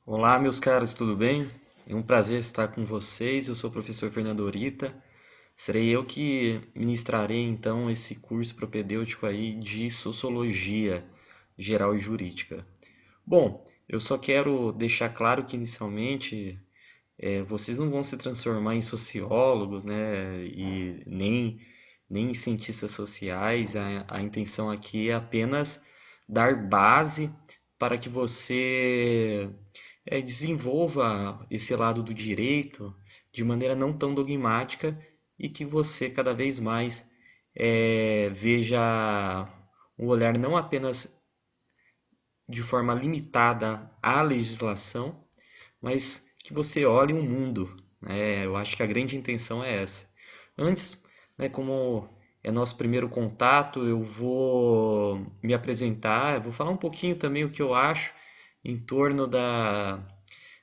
Olá, meus caros, tudo bem? É um prazer estar com vocês. Eu sou o professor Fernando Orita. Serei eu que ministrarei então esse curso propedêutico aí de Sociologia Geral e Jurídica. Bom, eu só quero deixar claro que inicialmente vocês não vão se transformar em sociólogos, né? E nem em cientistas sociais. A intenção aqui é apenas dar base para que você desenvolva esse lado do direito de maneira não tão dogmática e que você cada vez mais veja o olhar não apenas de forma limitada à legislação, mas que você olhe o mundo, né? Eu acho que a grande intenção é essa. Antes, né, como é nosso primeiro contato, eu vou me apresentar, eu vou falar um pouquinho também o que eu acho em torno do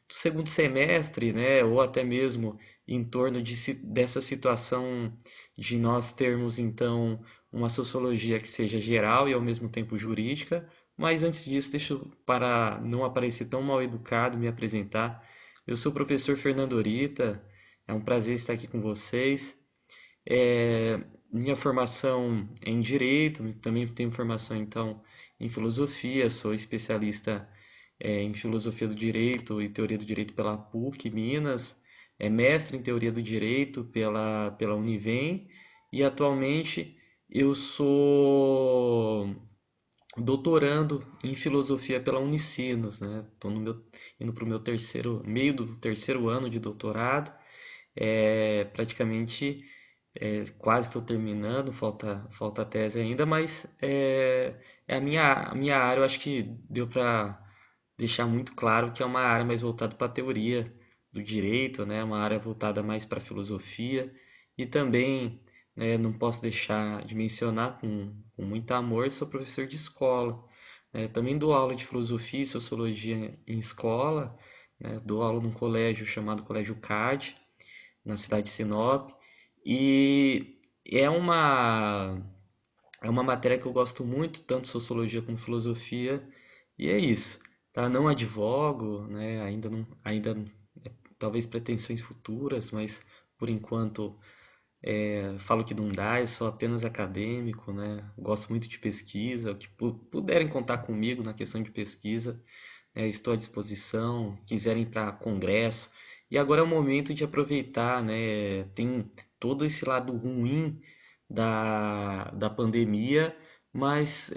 segundo semestre, né, ou até mesmo em torno dessa situação de nós termos então uma sociologia que seja geral e ao mesmo tempo jurídica. Mas antes disso, deixa eu, para não aparecer tão mal educado, me apresentar. Eu sou o professor Fernando Orita, é um prazer estar aqui com vocês. Minha formação é em Direito, também tenho formação então em Filosofia, sou especialista em Filosofia do Direito e Teoria do Direito pela PUC Minas, mestre em Teoria do Direito pela Univem e atualmente eu sou doutorando em Filosofia pela Unicinos, né? Estou indo para o meu meio do terceiro ano de doutorado, praticamente quase estou terminando, falta a tese ainda, mas é a minha área, eu acho que deu para deixar muito claro que é uma área mais voltada para a teoria do direito, né? Uma área voltada mais para a filosofia e também, né, não posso deixar de mencionar com muito amor, sou professor de escola, né? Também dou aula de filosofia e sociologia em escola, né? Dou aula num colégio chamado Colégio CAD, na cidade de Sinop. E é uma matéria que eu gosto muito, tanto sociologia como filosofia, e é isso, tá? Não advogo, né? Ainda talvez pretensões futuras, mas por enquanto falo que não dá, eu sou apenas acadêmico, né? Gosto muito de pesquisa, o que puderem contar comigo na questão de pesquisa, estou à disposição, quiserem ir para congresso. E agora é o momento de aproveitar, né? Tem todo esse lado ruim da pandemia, mas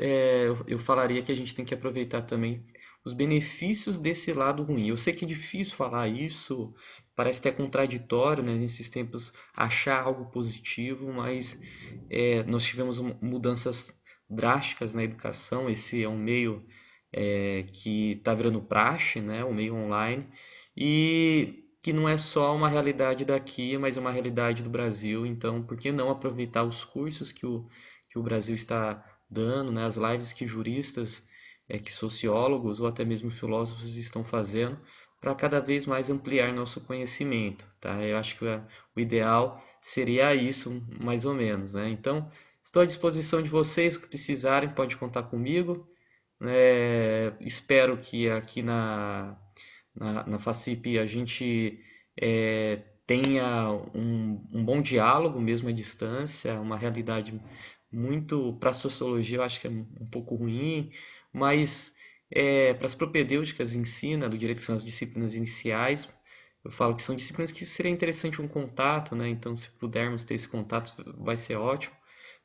eu falaria que a gente tem que aproveitar também os benefícios desse lado ruim. Eu sei que é difícil falar isso, parece até contraditório, né, nesses tempos achar algo positivo, mas nós tivemos mudanças drásticas na educação. Esse é um meio que está virando praxe, né, o meio online, e que não é só uma realidade daqui, mas uma realidade do Brasil. Então, por que não aproveitar os cursos que o Brasil está dando, né, as lives que juristas, que sociólogos ou até mesmo filósofos estão fazendo para cada vez mais ampliar nosso conhecimento, tá? Eu acho que o ideal seria isso, mais ou menos, né? Então, estou à disposição de vocês, o que precisarem, pode contar comigo. Espero que aqui na FACIP a gente tenha um bom diálogo, mesmo à distância, uma realidade muito para a sociologia, eu acho que é um pouco ruim, mas para as propedêuticas em si, né, do direito, que são as disciplinas iniciais, eu falo que são disciplinas que seria interessante um contato, né? Então, se pudermos ter esse contato, vai ser ótimo,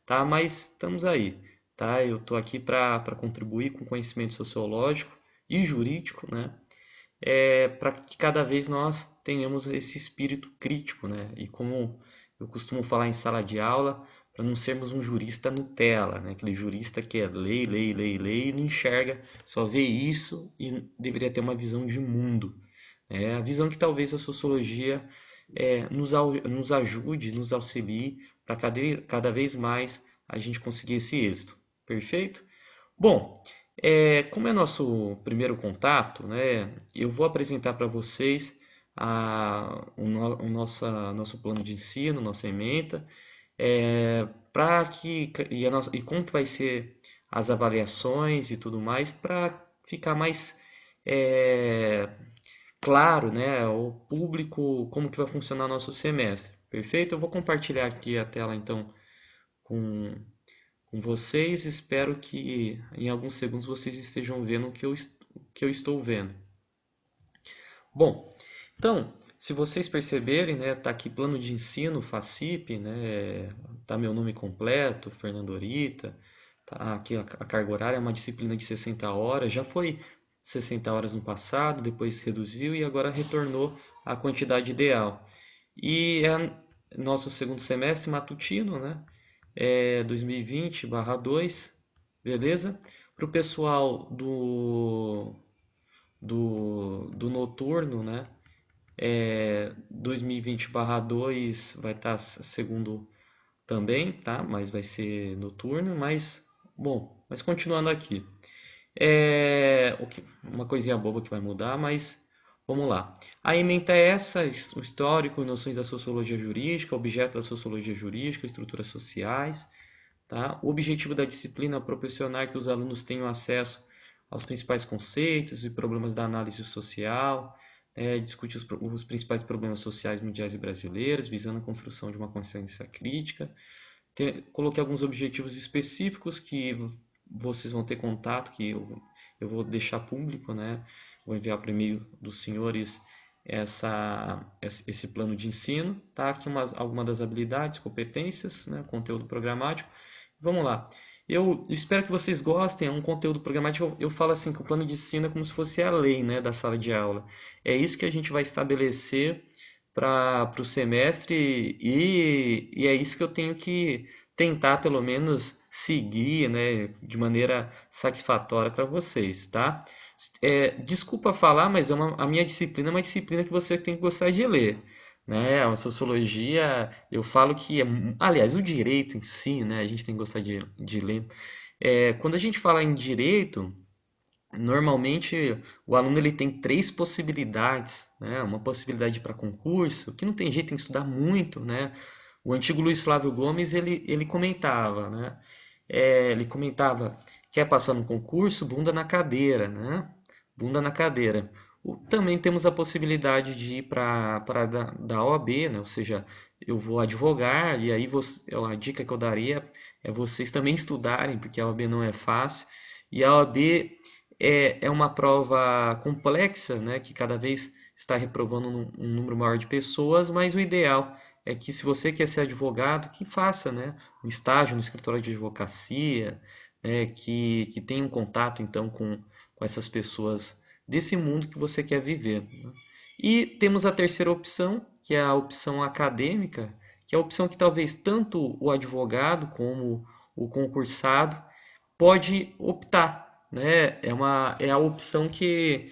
tá? Mas estamos aí, tá? Eu estou aqui para contribuir com conhecimento sociológico e jurídico, né? Para que cada vez nós tenhamos esse espírito crítico, né? E como eu costumo falar em sala de aula, para não sermos um jurista Nutella, né? Aquele jurista que é lei, lei, lei, lei e não enxerga, só vê isso e deveria ter uma visão de mundo. A visão que talvez a sociologia nos ajude, nos auxilie para cada vez mais a gente conseguir esse êxito. Perfeito? Bom, como é nosso primeiro contato, né, eu vou apresentar para vocês o nosso plano de ensino, nossa ementa, e como que vai ser as avaliações e tudo mais, para ficar mais é, claro, né, ao público como que vai funcionar nosso semestre. Perfeito? Eu vou compartilhar aqui a tela então com, com vocês. Espero que em alguns segundos vocês estejam vendo o que eu estou vendo. Bom, então, se vocês perceberem, né, tá aqui plano de ensino, FACIP, né, tá meu nome completo, Fernando Orita, tá aqui a carga horária é uma disciplina de 60 horas, já foi 60 horas no passado, depois reduziu e agora retornou à quantidade ideal. E é nosso segundo semestre matutino, né, 2020/2, beleza? Para o pessoal do noturno, né? 2020/2 vai estar segundo também, tá? Mas vai ser noturno, mas bom, mas continuando aqui. Uma coisinha boba que vai mudar, mas vamos lá. A ementa é essa, o histórico e noções da sociologia jurídica, objeto da sociologia jurídica, estruturas sociais, tá? O objetivo da disciplina é proporcionar que os alunos tenham acesso aos principais conceitos e problemas da análise social, discute os principais problemas sociais mundiais e brasileiros, visando a construção de uma consciência crítica. Coloquei alguns objetivos específicos que vocês vão ter contato, que eu vou deixar público, né? Vou enviar para o e-mail dos senhores esse plano de ensino, tá? Aqui algumas das habilidades, competências, né? Conteúdo programático. Vamos lá. Eu espero que vocês gostem. É um conteúdo programático. Eu falo assim que o plano de ensino é como se fosse a lei, né, da sala de aula. É isso que a gente vai estabelecer para o semestre e é isso que eu tenho que tentar pelo menos seguir, né, de maneira satisfatória para vocês, tá? Desculpa falar, mas a minha disciplina é uma disciplina que você tem que gostar de ler, né? A sociologia, eu falo que aliás, o direito em si, né, a gente tem que gostar de ler. Quando a gente fala em direito, normalmente o aluno ele tem três possibilidades, né? Uma possibilidade para concurso, que não tem jeito, tem que estudar muito, né? O antigo Luiz Flávio Gomes ele comentava, né? Ele comentava, quer passar no concurso, bunda na cadeira, né? Bunda na cadeira. Também temos a possibilidade de ir para da OAB, né? Ou seja, eu vou advogar e aí a dica que eu daria é vocês também estudarem, porque a OAB não é fácil. E a OAB é uma prova complexa, né, que cada vez está reprovando um número maior de pessoas, mas o ideal é que se você quer ser advogado, que faça, né, um estágio no escritório de advocacia, né, que tenha um contato então com essas pessoas desse mundo que você quer viver, né? E temos a terceira opção, que é a opção acadêmica, que é a opção que talvez tanto o advogado como o concursado pode optar, né? É a opção que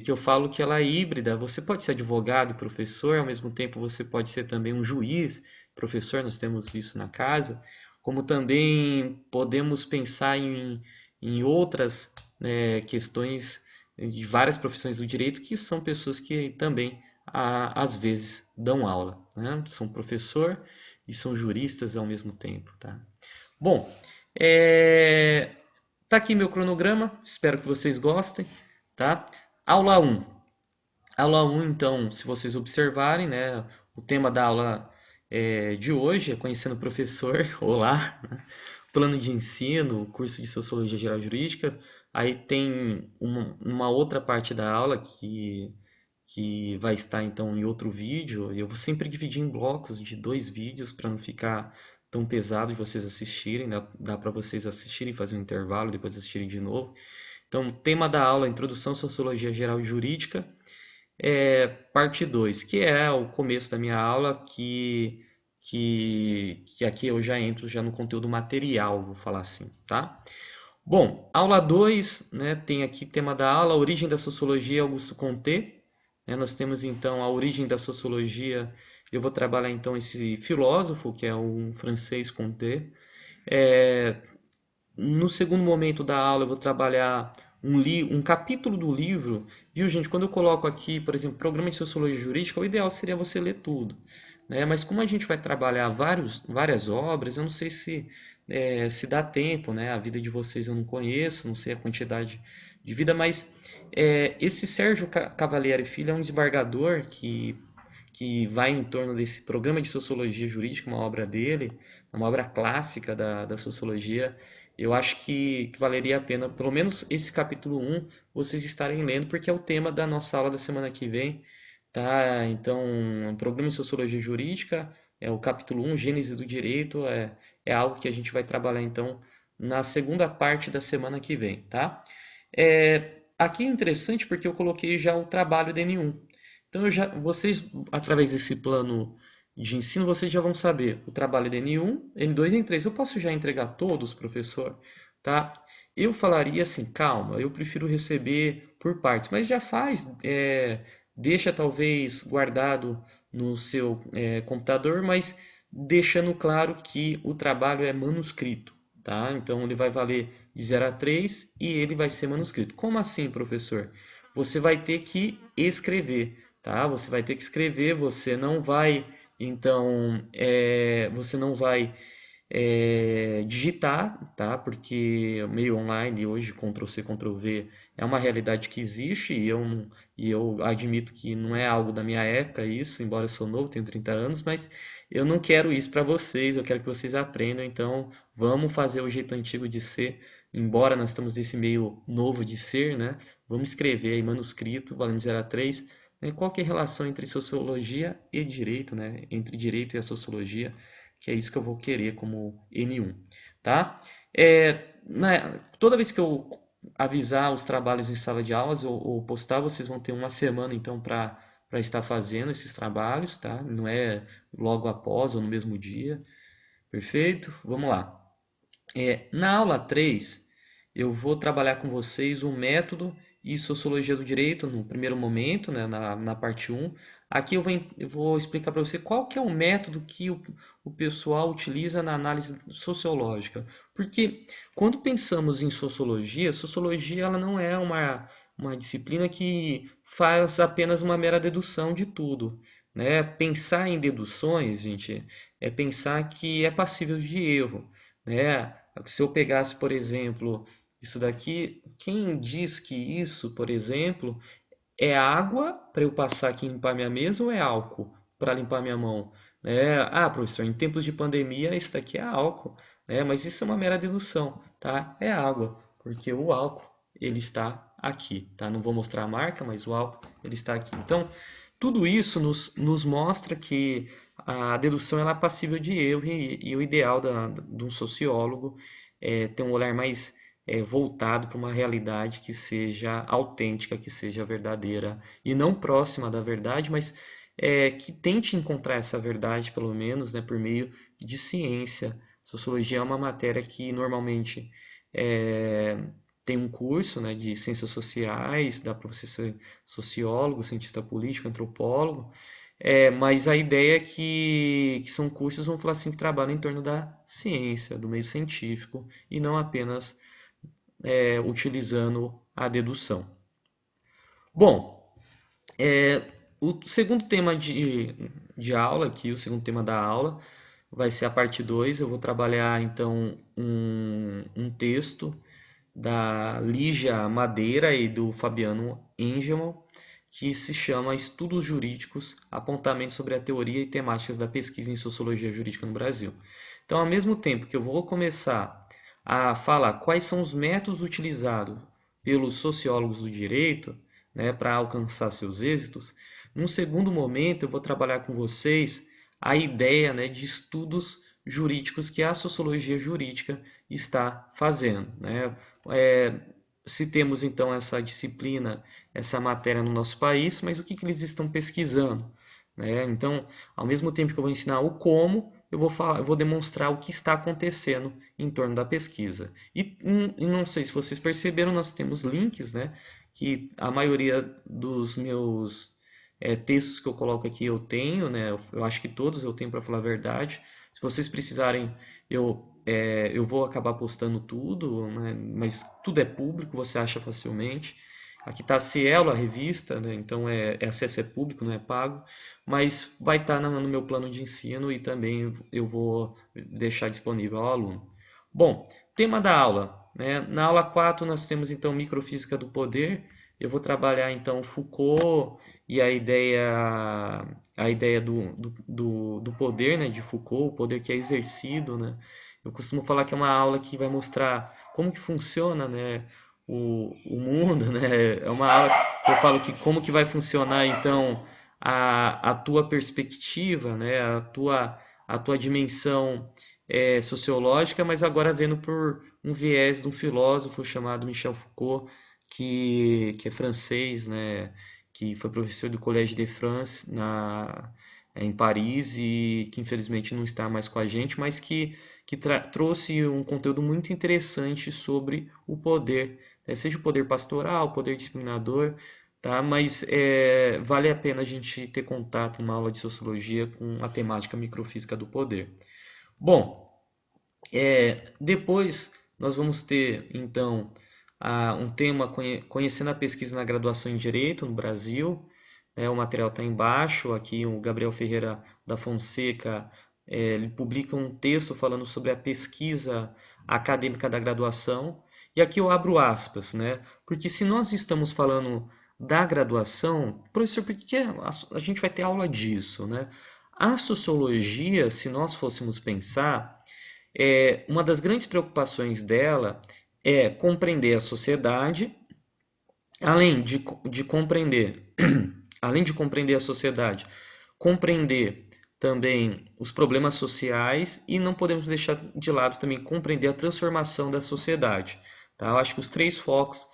eu falo que ela é híbrida. Você pode ser advogado e professor, ao mesmo tempo você pode ser também um juiz, professor, nós temos isso na casa, como também podemos pensar em outras, né, questões de várias profissões do direito que são pessoas que também às vezes dão aula, né? São professor e são juristas ao mesmo tempo, tá? Bom, tá aqui meu cronograma, espero que vocês gostem, tá? Aula um. Aula um, então, se vocês observarem, né, o tema da aula de hoje é Conhecendo o Professor, olá, né? Plano de ensino, curso de Sociologia Geral Jurídica. Aí tem uma outra parte da aula que vai estar então em outro vídeo. Eu vou sempre dividir em blocos de 2 vídeos para não ficar tão pesado de vocês assistirem. Dá para vocês assistirem, fazer um intervalo, depois assistirem de novo. Então, tema da aula, Introdução à Sociologia Geral e Jurídica, parte 2, que é o começo da minha aula, que aqui eu já entro já no conteúdo material, vou falar assim, tá? Bom, aula 2, né, tem aqui tema da aula, Origem da Sociologia, Augusto Comte. Né, nós temos então a origem da sociologia, eu vou trabalhar então esse filósofo, que é um francês Comte. É, no segundo momento da aula, eu vou trabalhar um capítulo do livro. Viu, gente? Quando eu coloco aqui, por exemplo, programa de sociologia jurídica, o ideal seria você ler tudo, né? Mas como a gente vai trabalhar várias obras, eu não sei se dá tempo, né? A vida de vocês eu não conheço, não sei a quantidade de vida, mas esse Sérgio Cavalieri Filho é um desembargador que vai em torno desse programa de sociologia jurídica, uma obra dele, uma obra clássica da sociologia. Eu acho que valeria a pena, pelo menos esse capítulo um vocês estarem lendo, porque é o tema da nossa aula da semana que vem, tá? Então, programa de sociologia jurídica, é o capítulo um Gênese do Direito, é algo que a gente vai trabalhar, então, na segunda parte da semana que vem, tá? Aqui é interessante porque eu coloquei já o trabalho do N1. Então, vocês, através desse plano de ensino, vocês já vão saber o trabalho de N1, N2 e N3. Eu posso já entregar todos, professor? Tá? Eu falaria assim, calma, eu prefiro receber por partes, mas já faz, deixa talvez guardado no seu computador, mas deixando claro que o trabalho é manuscrito, tá? Então ele vai valer de 0 a 3 e ele vai ser manuscrito. Como assim, professor? Você vai ter que escrever, tá? Você vai ter que escrever, você não vai, então, você não vai digitar, tá? Porque o meio online hoje, Ctrl+C, Ctrl+V, é uma realidade que existe e eu admito que não é algo da minha época isso, embora eu sou novo, tenho 30 anos, mas eu não quero isso para vocês, eu quero que vocês aprendam, então vamos fazer o jeito antigo de ser, embora nós estamos nesse meio novo de ser, né? Vamos escrever aí manuscrito, valendo 0 a 3, né? Qual que é a relação entre sociologia e direito, né? Entre direito e a sociologia, que é isso que eu vou querer como N1, tá? Toda vez que eu avisar os trabalhos em sala de aulas ou postar, vocês vão ter uma semana então para estar fazendo esses trabalhos, tá? Não é logo após ou no mesmo dia. Perfeito? Vamos lá. Na aula 3 eu vou trabalhar com vocês o método e sociologia do direito no primeiro momento, né, na parte um. Aqui eu vou explicar para você qual que é o método que o pessoal utiliza na análise sociológica. Porque quando pensamos em sociologia, sociologia ela não é uma disciplina que faz apenas uma mera dedução de tudo. Né? Pensar em deduções, gente, é pensar que é passível de erro. Né? Se eu pegasse, por exemplo, isso daqui, quem diz que isso, por exemplo, é água para eu passar aqui e limpar minha mesa ou é álcool para limpar minha mão? Professor, em tempos de pandemia isso daqui é álcool, né? Mas isso é uma mera dedução, tá? É água, porque o álcool ele está aqui, tá? Não vou mostrar a marca, mas o álcool ele está aqui. Então, tudo isso nos mostra que a dedução ela é passível de erro e o ideal de um sociólogo é ter um olhar mais voltado para uma realidade que seja autêntica, que seja verdadeira e não próxima da verdade, mas que tente encontrar essa verdade, pelo menos, né, por meio de ciência. Sociologia é uma matéria que normalmente é, tem um curso, né, de ciências sociais, dá para você ser sociólogo, cientista político, antropólogo, mas a ideia é que são cursos, vamos falar assim, que trabalham em torno da ciência, do meio científico, e não apenas utilizando a dedução. Bom, o segundo tema de aula aqui, o segundo tema da aula, vai ser a parte 2. Eu vou trabalhar então um texto da Lígia Madeira e do Fabiano Engelmann, que se chama Estudos Jurídicos, apontamentos sobre a teoria e temáticas da pesquisa em sociologia jurídica no Brasil. Então, ao mesmo tempo que eu vou começar a falar quais são os métodos utilizados pelos sociólogos do direito, né, para alcançar seus êxitos, num segundo momento eu vou trabalhar com vocês a ideia, né, de estudos jurídicos que a sociologia jurídica está fazendo, né? É, se temos então essa disciplina, essa matéria no nosso país, mas o que eles estão pesquisando, né? Então, ao mesmo tempo que eu vou ensinar o como, eu vou demonstrar o que está acontecendo em torno da pesquisa. E não sei se vocês perceberam, nós temos links, né? Que a maioria dos meus textos que eu coloco aqui eu tenho, né? Eu acho que todos eu tenho para falar a verdade. Se vocês precisarem, eu vou acabar postando tudo, né? Mas tudo é público, você acha facilmente. Aqui está a Cielo, a revista, né? Então acesso é público, não é pago, mas vai estar no meu plano de ensino e também eu vou deixar disponível ao aluno. Bom, tema da aula. né? Na aula 4 nós temos então microfísica do poder. Eu vou trabalhar então Foucault e a ideia do poder, né, de Foucault, o poder que é exercido, né? Eu costumo falar que é uma aula que vai mostrar como que funciona, né, o mundo, né? É uma aula que eu falo que como que vai funcionar então a tua perspectiva, né, a tua dimensão sociológica, mas agora vendo por um viés de um filósofo chamado Michel Foucault, que é francês, né, que foi professor do Collège de France em Paris e que infelizmente não está mais com a gente, mas que trouxe um conteúdo muito interessante sobre o poder, né, seja o poder pastoral, o poder disciplinador, tá? Mas vale a pena a gente ter contato numa aula de sociologia com a temática microfísica do poder. Bom, depois nós vamos ter, então, um tema conhecendo a pesquisa na graduação em Direito no Brasil. O material está embaixo. Aqui o Gabriel Ferreira da Fonseca, ele publica um texto falando sobre a pesquisa acadêmica da graduação. E aqui eu abro aspas, né? Porque se nós estamos falando da graduação, professor, por que a gente vai ter aula disso, né? A sociologia, se nós fôssemos pensar, uma das grandes preocupações dela é compreender a sociedade, além de compreender, além de compreender a sociedade, compreender também os problemas sociais e não podemos deixar de lado também compreender a transformação da sociedade. Tá? Eu acho que os três focos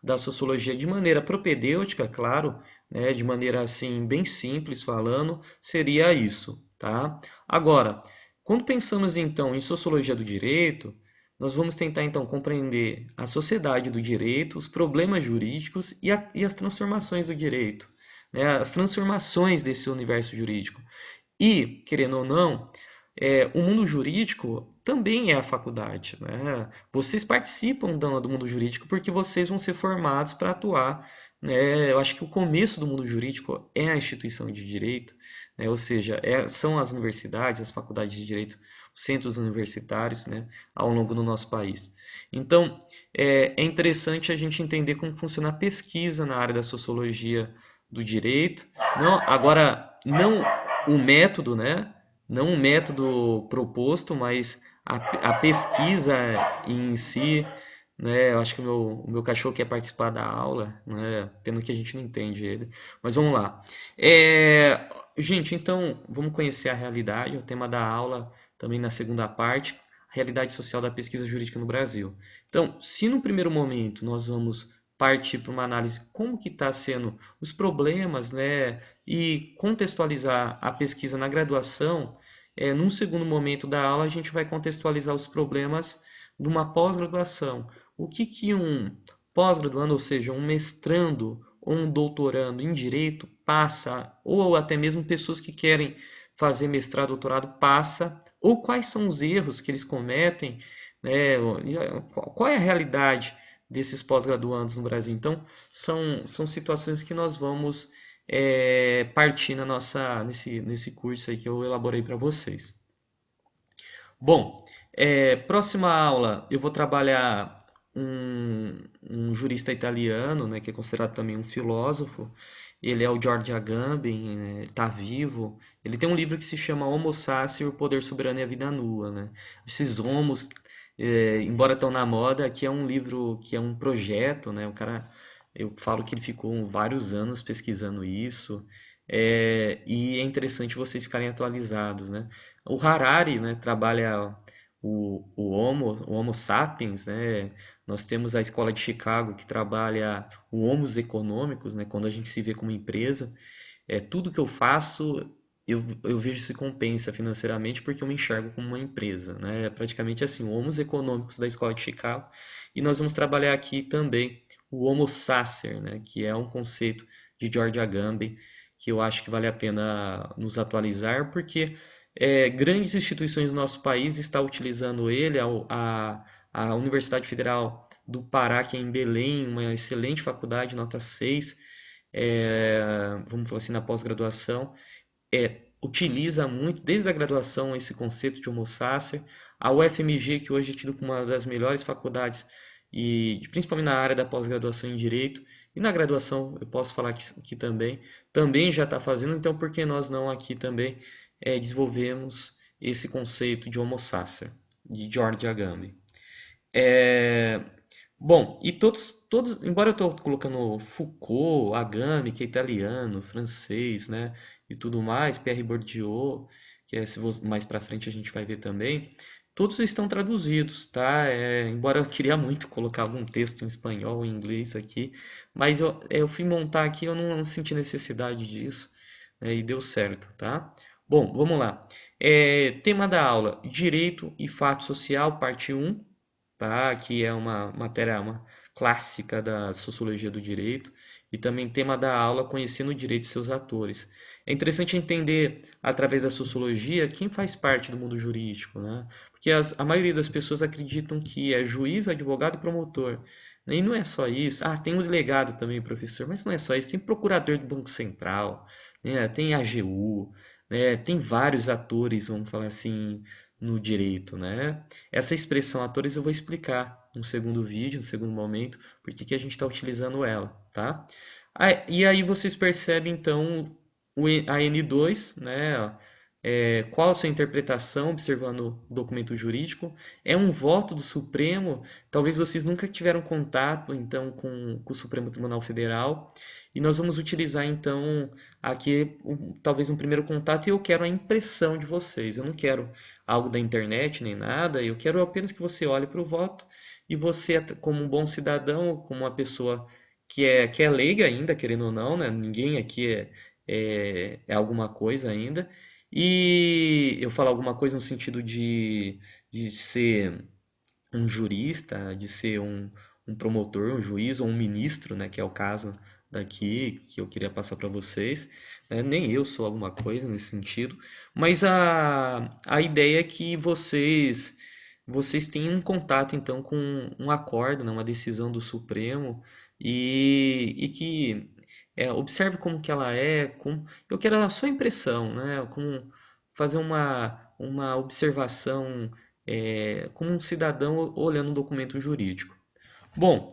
da sociologia, de maneira propedêutica, claro, né, de maneira assim bem simples falando, seria isso. Tá? Agora, quando pensamos então em sociologia do direito, nós vamos tentar então compreender a sociedade do direito, os problemas jurídicos e as transformações do direito, né? As transformações desse universo jurídico. E, querendo ou não, o mundo jurídico também é a faculdade, né? Vocês participam do mundo jurídico porque vocês vão ser formados para atuar, né? Eu acho que o começo do mundo jurídico é a instituição de direito, né? Ou seja, são as universidades, as faculdades de direito, os centros universitários, né? Ao longo do nosso país. Então, é interessante a gente entender como funciona a pesquisa na área da sociologia do direito. Não, agora, não o método, né? Não o método proposto, mas a pesquisa em si, né? Eu acho que o meu cachorro quer participar da aula, né? Pena que a gente não entende ele. Mas vamos lá. Gente, então vamos conhecer a realidade, o tema da aula também na segunda parte, a realidade social da pesquisa jurídica no Brasil. Então, se no primeiro momento nós vamos partir para uma análise como que está sendo os problemas, né, e contextualizar a pesquisa na graduação, num segundo momento da aula a gente vai contextualizar os problemas de uma pós-graduação. O que um pós-graduando, ou seja, um mestrando ou um doutorando em direito passa, ou até mesmo pessoas que querem fazer mestrado, doutorado passa, ou quais são os erros que eles cometem, né? Qual é a realidade desses pós-graduandos no Brasil. Então, são situações que nós vamos partir nesse curso aí que eu elaborei para vocês. Bom, próxima aula eu vou trabalhar um jurista italiano, né, que é considerado também um filósofo. Ele é o Giorgio Agamben, está vivo. Ele tem um livro que se chama Homo Sacer, o Poder Soberano e a Vida Nua, né? Esses homos, embora estão na moda, aqui é um livro que é um projeto, né? O cara, eu falo que ele ficou vários anos pesquisando isso. E é interessante vocês ficarem atualizados, né? O Harari, né, trabalha o Homo sapiens, né? Nós temos a Escola de Chicago que trabalha o Homos econômicos, né? Quando a gente se vê como empresa, tudo que eu faço eu vejo se compensa financeiramente porque eu me enxergo como uma empresa, né? É praticamente assim, o Homos econômicos da Escola de Chicago. E nós vamos trabalhar aqui também o Homo sacer, né? Que é um conceito de George Agamben que eu acho que vale a pena nos atualizar, porque grandes instituições do nosso país estão utilizando ele, a Universidade Federal do Pará, que é em Belém, uma excelente faculdade, nota 6, vamos falar assim, na pós-graduação, utiliza muito, desde a graduação, esse conceito de Homo sacer. A UFMG, que hoje é tido como uma das melhores faculdades e principalmente na área da pós-graduação em Direito, e na graduação eu posso falar que também já está fazendo, então por que nós não aqui também desenvolvemos esse conceito de Homo sacer, de George Agamben. É, bom, e todos, embora eu estou colocando Foucault, Agamben, que é italiano, francês, né, e tudo mais, Pierre Bourdieu, que é, se mais para frente a gente vai ver também, todos estão traduzidos, tá? Embora eu queria muito colocar algum texto em espanhol ou em inglês aqui, mas eu fui montar aqui, eu não senti necessidade disso, né, e deu certo, tá? Bom, vamos lá. Tema da aula: Direito e Fato Social, parte um, tá? Que é uma matéria clássica da sociologia do direito e também tema da aula conhecendo o direito e seus atores. É interessante entender através da sociologia quem faz parte do mundo jurídico, né? Porque a maioria das pessoas acreditam que é juiz, advogado e promotor. E não é só isso. Ah, tem o delegado também, professor, mas não é só isso. Tem procurador do Banco Central, né? Tem AGU, né? Tem vários atores, vamos falar assim, no direito, né? Essa expressão atores eu vou explicar no segundo vídeo, no segundo momento, por que a gente está utilizando ela, tá? E aí vocês percebem então a N2, né? Qual a sua interpretação observando o documento jurídico? É um voto do Supremo? Talvez vocês nunca tiveram contato então com o Supremo Tribunal Federal. E nós vamos utilizar então aqui talvez um primeiro contato e eu quero a impressão de vocês. Eu não quero algo da internet nem nada. Eu quero apenas que você olhe para o voto e você, como um bom cidadão, como uma pessoa que é leiga ainda, querendo ou não, né? Ninguém aqui é alguma coisa ainda. E eu falo alguma coisa no sentido de ser um jurista, de ser um promotor, um juiz ou um ministro, né, que é o caso daqui que eu queria passar para vocês. Nem eu sou alguma coisa nesse sentido, mas a ideia é que vocês tenham um contato então com um acordo, né, uma decisão do Supremo e que observe como que ela é, eu quero a sua impressão, né, como fazer uma observação como um cidadão olhando um documento jurídico. Bom,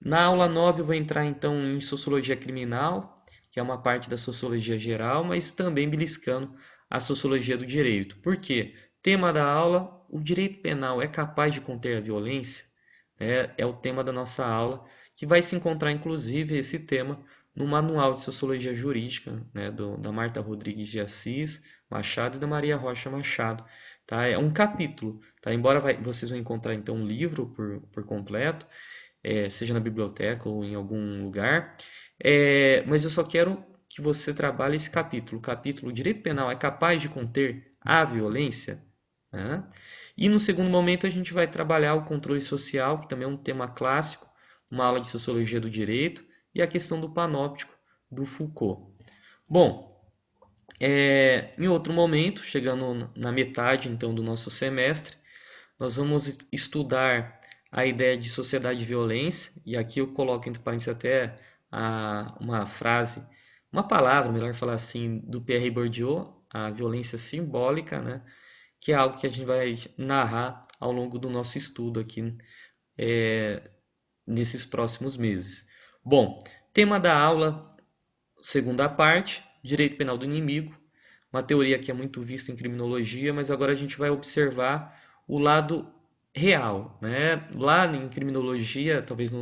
na aula 9 eu vou entrar então em sociologia criminal, que é uma parte da sociologia geral, mas também beliscando a sociologia do direito. Por quê? Tema da aula: o direito penal é capaz de conter a violência? É o tema da nossa aula, que vai se encontrar inclusive esse tema no Manual de Sociologia Jurídica, né, da Marta Rodrigues de Assis Machado e da Maria Rocha Machado. Tá? É um capítulo, tá? Embora vocês vão encontrar então um livro por completo, seja na biblioteca ou em algum lugar, mas eu só quero que você trabalhe esse capítulo. O capítulo: Direito Penal é capaz de conter a violência? Né? E no segundo momento a gente vai trabalhar o controle social, que também é um tema clássico, uma aula de sociologia do direito, e a questão do panóptico do Foucault. Bom, em outro momento, chegando na metade então do nosso semestre, nós vamos estudar a ideia de sociedade de violência, e aqui eu coloco entre parênteses até uma frase, uma palavra, melhor falar assim, do Pierre Bourdieu, a violência simbólica, né? Que é algo que a gente vai narrar ao longo do nosso estudo aqui nesses próximos meses. Bom, tema da aula, segunda parte: direito penal do inimigo, uma teoria que é muito vista em criminologia, mas agora a gente vai observar o lado real, né? Lá em criminologia, talvez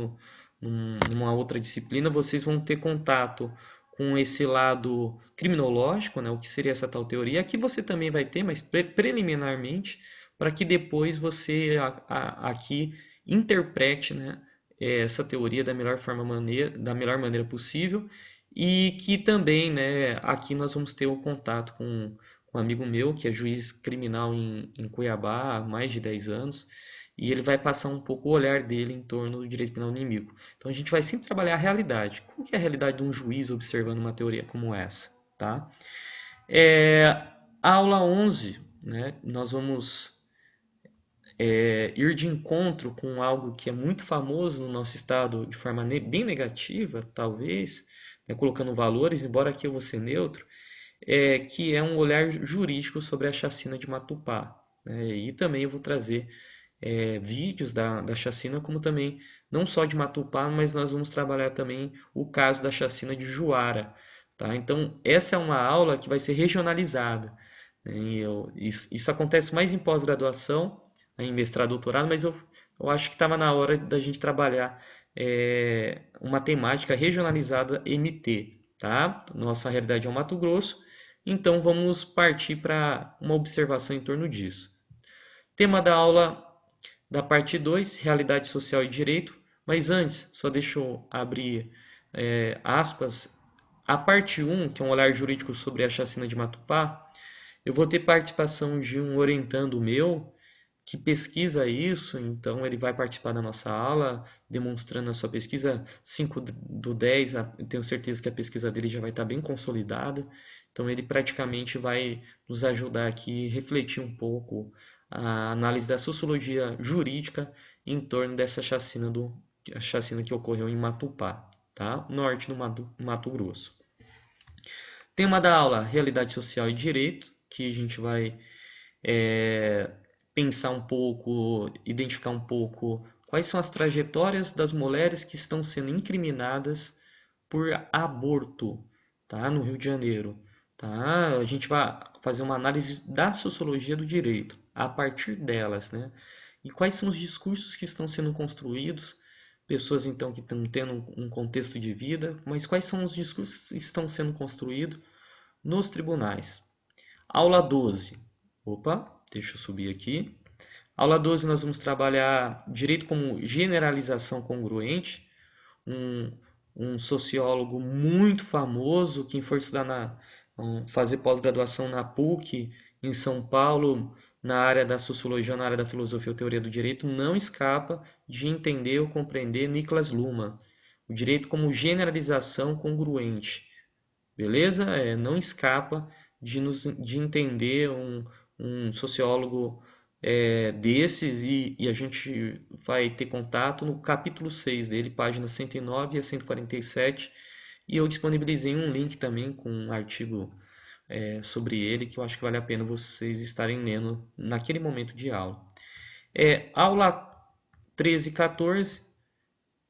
numa outra disciplina, vocês vão ter contato com esse lado criminológico, né? O que seria essa tal teoria? Aqui você também vai ter, mas preliminarmente, para que depois você aqui interprete, né, essa teoria da melhor maneira possível e que também, né, aqui nós vamos ter o contato com um amigo meu que é juiz criminal em Cuiabá há mais de 10 anos e ele vai passar um pouco o olhar dele em torno do direito penal inimigo. Então a gente vai sempre trabalhar a realidade. Como que é a realidade de um juiz observando uma teoria como essa, tá? A aula 11, né, nós vamos ir de encontro com algo que é muito famoso no nosso estado de forma bem negativa, talvez, né, colocando valores, embora aqui eu vou ser neutro, que é um olhar jurídico sobre a chacina de Matupá. Né, e também eu vou trazer vídeos da chacina, como também, não só de Matupá, mas nós vamos trabalhar também o caso da chacina de Juara, tá? Então, essa é uma aula que vai ser regionalizada, né? Isso acontece mais em pós-graduação, em mestrado, doutorado, mas eu acho que estava na hora da gente trabalhar uma temática regionalizada MT, tá? Nossa realidade é o Mato Grosso, então vamos partir para uma observação em torno disso. Tema da aula da parte 2, Realidade Social e Direito, mas antes, só deixa eu abrir aspas. A parte um, que é um olhar jurídico sobre a chacina de Matupá, eu vou ter participação de um orientando meu que pesquisa isso, então ele vai participar da nossa aula, demonstrando a sua pesquisa 5 do 10, eu tenho certeza que a pesquisa dele já vai estar bem consolidada, então ele praticamente vai nos ajudar aqui a refletir um pouco a análise da sociologia jurídica em torno dessa a chacina que ocorreu em Matupá, tá? Norte do Mato Grosso. Tema da aula, Realidade Social e Direito, que a gente vai é, pensar um pouco, identificar um pouco quais são as trajetórias das mulheres que estão sendo incriminadas por aborto, tá? No Rio de Janeiro, tá? A gente vai fazer uma análise da sociologia do direito a partir delas, né? E quais são os discursos que estão sendo construídos, pessoas então que estão tendo um contexto de vida, mas quais são os discursos que estão sendo construídos nos tribunais. Aula 12. Opa, deixa eu subir aqui. Aula 12 nós vamos trabalhar direito como generalização congruente, um, um sociólogo muito famoso que foi estudar fazer pós-graduação na PUC em São Paulo, na área da sociologia, na área da filosofia ou teoria do direito, não escapa de entender ou compreender Niklas Luhmann, o direito como generalização congruente. Beleza? Não escapa de entender um sociólogo desses e a gente vai ter contato no capítulo 6 dele, páginas 109 a 147, e eu disponibilizei um link também com um artigo sobre ele que eu acho que vale a pena vocês estarem lendo naquele momento de aula. Aula 13 e 14,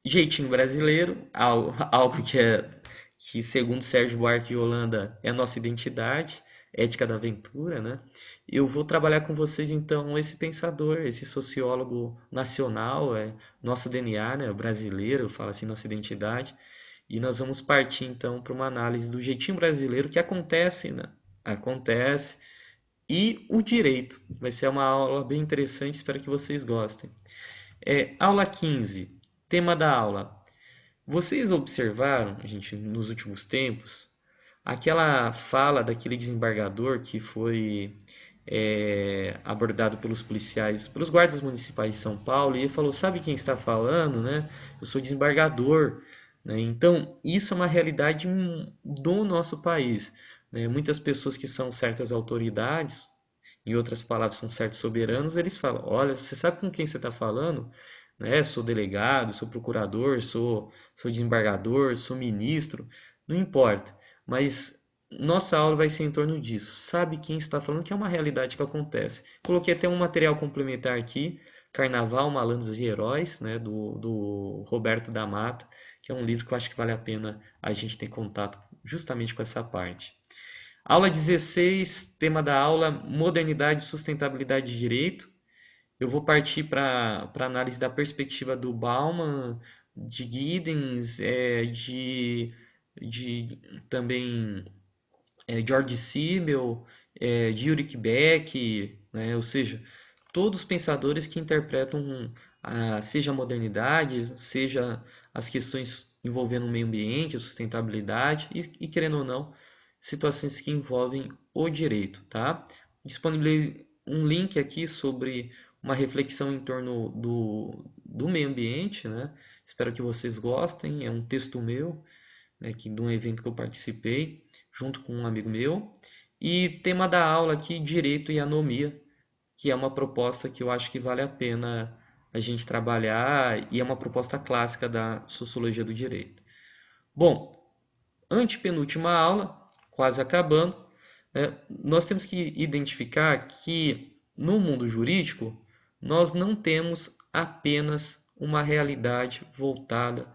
jeitinho brasileiro, algo que segundo Sérgio Buarque de Holanda é a nossa identidade, ética da aventura, né? Eu vou trabalhar com vocês então esse pensador, esse sociólogo nacional, nosso DNA, né, brasileiro, fala assim, nossa identidade, e nós vamos partir então para uma análise do jeitinho brasileiro que acontece, né? Acontece, e o direito. Vai ser uma aula bem interessante, espero que vocês gostem. Aula 15, tema da aula. Vocês observaram, gente, nos últimos tempos, aquela fala daquele desembargador que foi abordado pelos policiais, pelos guardas municipais de São Paulo, e ele falou: Sabe quem está falando, né? Eu sou desembargador. Né? Então, isso é uma realidade do nosso país. Né? Muitas pessoas que são certas autoridades, em outras palavras, são certos soberanos, eles falam: Olha, você sabe com quem você está falando? Né? Sou delegado, sou procurador, sou desembargador, sou ministro, não importa. Mas nossa aula vai ser em torno disso. Sabe quem está falando que é uma realidade que acontece. Coloquei até um material complementar aqui, Carnaval, Malandros e Heróis, né, do Roberto da Mata, que é um livro que eu acho que vale a pena a gente ter contato justamente com essa parte. Aula 16, tema da aula, Modernidade, Sustentabilidade e Direito. Eu vou partir para análise da perspectiva do Bauman, de Giddens, de também George Simmel, de Ulrich Beck, né? Ou seja, todos pensadores que interpretam seja a modernidade, seja as questões envolvendo o meio ambiente, a sustentabilidade e querendo ou não, situações que envolvem o direito, tá? Disponibilizei um link aqui sobre uma reflexão em torno do meio ambiente, né? Espero que vocês gostem. É um texto meu, né, de um evento que eu participei, junto com um amigo meu. E tema da aula aqui, Direito e Anomia, que é uma proposta que eu acho que vale a pena a gente trabalhar e é uma proposta clássica da sociologia do direito. Bom, antepenúltima aula, quase acabando, nós temos que identificar que no mundo jurídico nós não temos apenas uma realidade voltada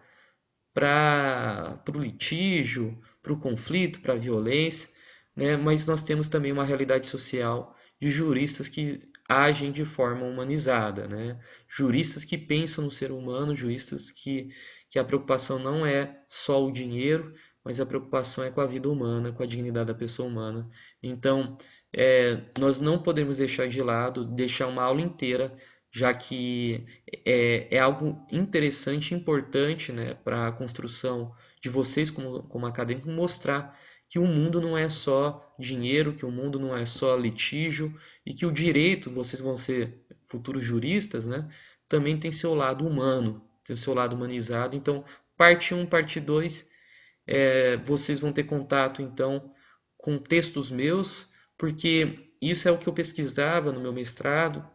para o litígio, para o conflito, para a violência, né? Mas nós temos também uma realidade social de juristas que agem de forma humanizada, né? Juristas que pensam no ser humano, juristas que a preocupação não é só o dinheiro, mas a preocupação é com a vida humana, com a dignidade da pessoa humana. Então, nós não podemos deixar de lado, deixar uma aula inteira, já que é algo interessante e importante, né, para a construção de vocês como acadêmico, mostrar que o mundo não é só dinheiro, que o mundo não é só litígio e que o direito, vocês vão ser futuros juristas, né, também tem seu lado humano, tem o seu lado humanizado. Então, parte um, parte 2, vocês vão ter contato então com textos meus, porque isso é o que eu pesquisava no meu mestrado.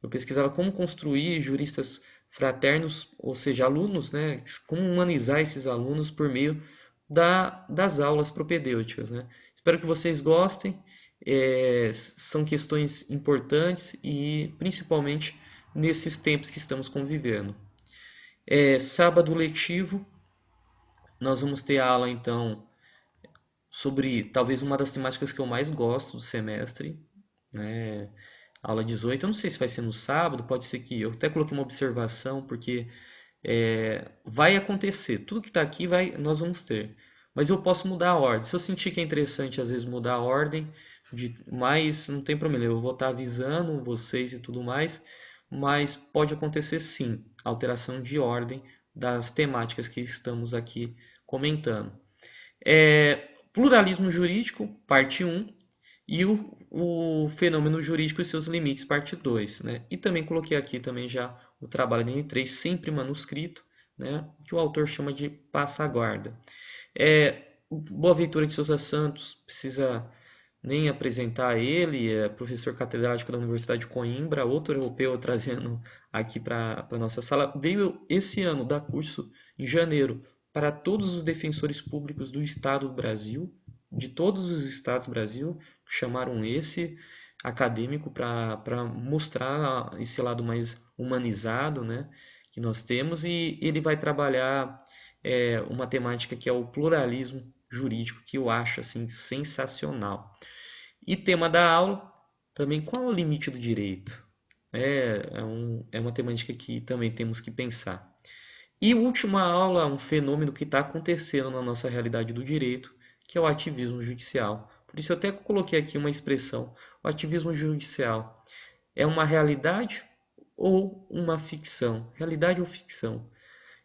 Eu pesquisava como construir juristas fraternos, ou seja, alunos, né? Como humanizar esses alunos por meio das aulas propedêuticas, né? Espero que vocês gostem. São questões importantes e principalmente nesses tempos que estamos convivendo. Sábado letivo, nós vamos ter aula então sobre talvez uma das temáticas que eu mais gosto do semestre, né? Aula 18, eu não sei se vai ser no sábado, pode ser que eu até coloquei uma observação, porque vai acontecer, tudo que está aqui nós vamos ter, mas eu posso mudar a ordem. Se eu sentir que é interessante às vezes mudar a ordem, mas não tem problema, eu vou estar avisando vocês e tudo mais, mas pode acontecer sim, alteração de ordem das temáticas que estamos aqui comentando. Pluralismo jurídico, parte um, e o fenômeno jurídico e seus limites, parte 2, né? E também coloquei aqui também já o trabalho de N3, sempre manuscrito, né? Que o autor chama de Passa-Guarda. Boaventura de Souza Santos, precisa nem apresentar ele, é professor catedrático da Universidade de Coimbra, outro europeu trazendo aqui para a nossa sala. Veio esse ano dar curso em janeiro para todos os defensores públicos do Estado do Brasil, de todos os estados do Brasil, chamaram esse acadêmico para mostrar esse lado mais humanizado, né, que nós temos, e ele vai trabalhar uma temática que é o pluralismo jurídico, que eu acho assim sensacional. E tema da aula, também qual é o limite do direito? É uma temática que também temos que pensar. E última aula, um fenômeno que está acontecendo na nossa realidade do direito, que é o ativismo judicial. Por isso eu até coloquei aqui uma expressão. O ativismo judicial é uma realidade ou uma ficção? Realidade ou ficção?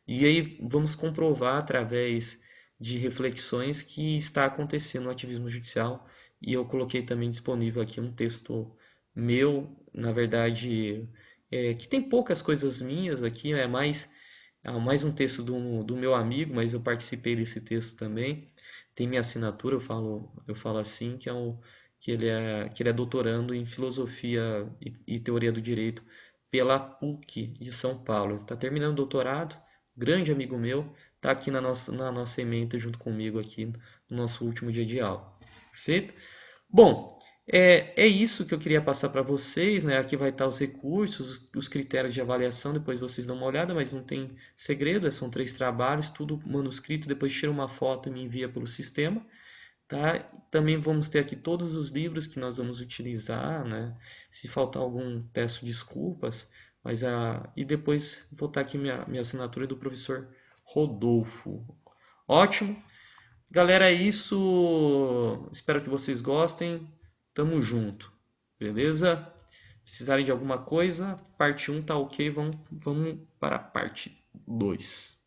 E aí vamos comprovar através de reflexões que está acontecendo no ativismo judicial. E eu coloquei também disponível aqui um texto meu, na verdade, que tem poucas coisas minhas aqui, mais um texto do meu amigo, mas eu participei desse texto também. Tem minha assinatura, eu falo assim, que ele é doutorando em filosofia e teoria do direito pela PUC de São Paulo. Está terminando o doutorado, grande amigo meu, está aqui na nossa ementa junto comigo aqui no nosso último dia de aula. Perfeito? Bom, é isso que eu queria passar para vocês, né? Aqui vai estar os recursos, os critérios de avaliação, depois vocês dão uma olhada, mas não tem segredo, são 3 trabalhos, tudo manuscrito, depois tira uma foto e me envia pelo sistema, tá? Também vamos ter aqui todos os livros que nós vamos utilizar, né? Se faltar algum, peço desculpas, e depois vou estar aqui minha assinatura do professor Rodolfo. Ótimo. Galera, é isso. Espero que vocês gostem. Tamo junto. Beleza? Precisarem de alguma coisa, parte um tá ok. Vamos para a parte 2.